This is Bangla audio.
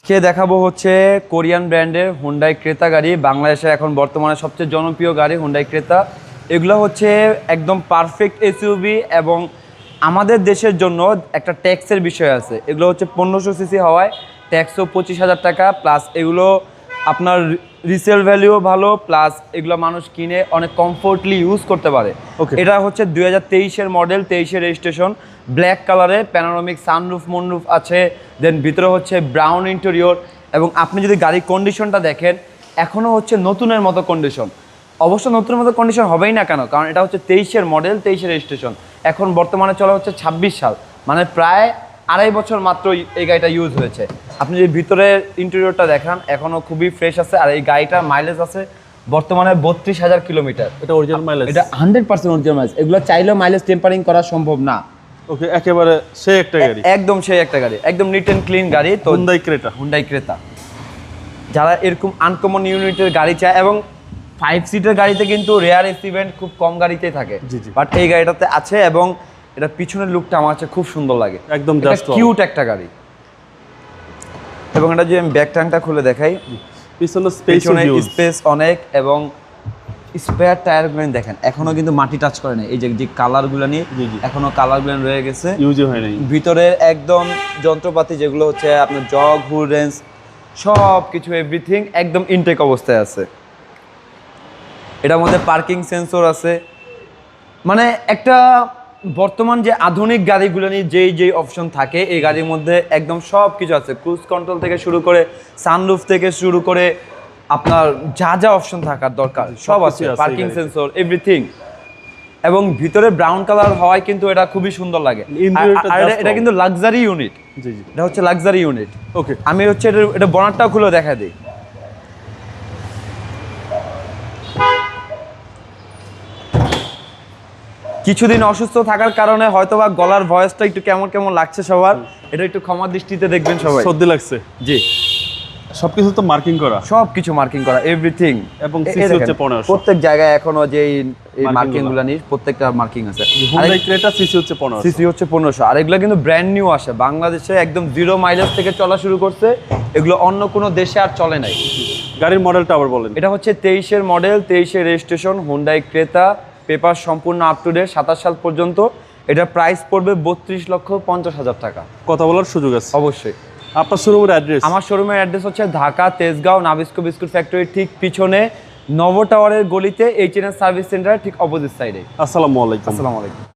কে দেখাবো হচ্ছে কোরিয়ান ব্র্যান্ডের হুন্ডাই ক্রেতা গাড়ি। বাংলাদেশে এখন বর্তমানে সবচেয়ে জনপ্রিয় গাড়ি হুন্ডাই ক্রেতা। এগুলো হচ্ছে একদম পারফেক্ট এসইউভি এবং আমাদের দেশের জন্য একটা ট্যাক্সের বিষয় আছে। এগুলো হচ্ছে 1500 সিসি হওয়ায় ট্যাক্সও 25,000 টাকা, প্লাস এগুলো আপনার রিসেল ভ্যালুও ভালো, প্লাস এগুলো মানুষ কিনে অনেক কমফোর্টলি ইউজ করতে পারে। এটা হচ্ছে 2023-এর মডেল, 23-এর রেজিস্ট্রেশন, ব্ল্যাক কালারে, প্যানোরামিক সানরুফ মনরুফ আছে, দেন ভিতরে হচ্ছে ব্রাউন ইন্টেরিয়র। এবং আপনি যদি গাড়ির কন্ডিশনটা দেখেন, এখনও হচ্ছে নতুনের মতো কন্ডিশন। অবশ্য নতুনের মতো কন্ডিশন হবেই না কেন, কারণ এটা হচ্ছে 23-এর মডেল, 23-এর রেজিস্ট্রেশন। এখন বর্তমানে চলা হচ্ছে 26 সাল, মানে প্রায় 2.5 বছর মাত্র এই গাড়িটা ইউজ হয়েছে। আপনি যদি ভিতরের ইন্টেরিয়রটা দেখান, এখনও খুবই ফ্রেশ আছে। আর এই গাড়িটার মাইলেজ আছে বর্তমানে 32,000 কিলোমিটার। এটা অরিজিনাল মাইলেজ? এটা 100% অরিজিনাল মাইলেজ। এগুলো চাইলেও মাইলেজ টেম্পারিং করা সম্ভব না। ওকে, একেবারে সেই একটা গাড়ি, একদম সেই একটা গাড়ি, একদম নিট অ্যান্ড ক্লিন গাড়ি। তো হুন্ডাই ক্রেতা যারা এরকম আনকমন ইউনিটের গাড়ি চায়, এবং 5 সিটের গাড়িতে কিন্তু রেয়ার ইভেন্ট খুব কম গাড়িতেই থাকে, বাট এই গাড়িটাতে আছে। এবং এটা পিছনের লুকটা আমার কাছে খুব সুন্দর লাগে, একদম জাস্ট কিউট একটা গাড়ি। এবং এটা যদি আমি ব্যাক ট্যাঙ্কটা খুলে দেখাই, পিছনে স্পেস অনেক, এবং স্পেয়ার টায়ারগুলো দেখেন এখনো কিন্তু মাটি টাচ করে নাই। এই যে কালারগুলো নিয়ে এখনো কালারগুলো রয়ে গেছে, ইউজই হয় নাই। ভিতরে একদম যন্ত্রপাতি যেগুলো হচ্ছে আপনার জগ, হুড রেঞ্জ, সব কিছু এভরিথিং একদম ইনটেক অবস্থায় আছে। এটার মধ্যে পার্কিং সেন্সর আছে। মানে একটা বর্তমান যে আধুনিক গাড়িগুলো নিয়ে যেই অপশন থাকে, এই গাড়ির মধ্যে একদম সব কিছু আছে। ক্রুজ কন্ট্রোল থেকে শুরু করে, সানরুফ থেকে শুরু করে, আপনার যা অপশন থাকার দরকার সব আছে, পার্কিং সেন্সর, এভরিথিং। এবং ভিতরে ব্রাউন কালার হওয়ায় কিন্তু এটা খুবই সুন্দর লাগে। আর এটা কিন্তু লাক্সারি ইউনিট। এটা হচ্ছে লাক্সারি ইউনিট। ওকে, আমি হচ্ছে এটা বনারটাও খুলে দেখা দিই। কিছুদিন অসুস্থ থাকার কারণে হয়তোবা গলার ভয়েসটা একটু কেমন কেমন লাগছে সবার, এটা একটু ক্ষমা দৃষ্টিতে দেখবেন সবাই। সর্দি লাগছে? জি, সবকিছু তো মার্কিং করা, সবকিছু মার্কিং করা, এভরিথিং। এবং সিসি হচ্ছে 1500 প্রত্যেক জায়গায় এখনো যে এই মার্কিংগুলো নিয়ে প্রত্যেকটা মার্কিং আছে। হুন্ডাই ক্রেটা সিসি হচ্ছে 1500, সিসি হচ্ছে 1500। আর এগুলো কিন্তু ব্র্যান্ড নিউ আসে বাংলাদেশে, একদম 0 মাইলেজ থেকে চলা শুরু করছে। এগুলো অন্য কোনো দেশে আর চলে নাই। গাড়ির মডেলটা আবার বলেন। এটা হচ্ছে 23-এর মডেল, 23-এর রেজিস্ট্রেশন, হুন্ডাই ক্রেতা, পেপার সম্পূর্ণ আপ টু ডেট, 27 সাল পর্যন্ত। এটা প্রাইস পড়বে 32,50,000 টাকা। কথা বলার সুযোগ আছে অবশ্যই। আপনার শোরুমের অ্যাড্রেস? আমার শোরুমের অ্যাড্রেস হচ্ছে ঢাকা তেজগাঁও নাবিস্কো বিস্কুট ফ্যাক্টরির ঠিক পিছনে নভ টাওয়ারের গলিতে, HNS সার্ভিস সেন্টারের ঠিক অপোজিট সাইডে। আসসালামু আলাইকুম।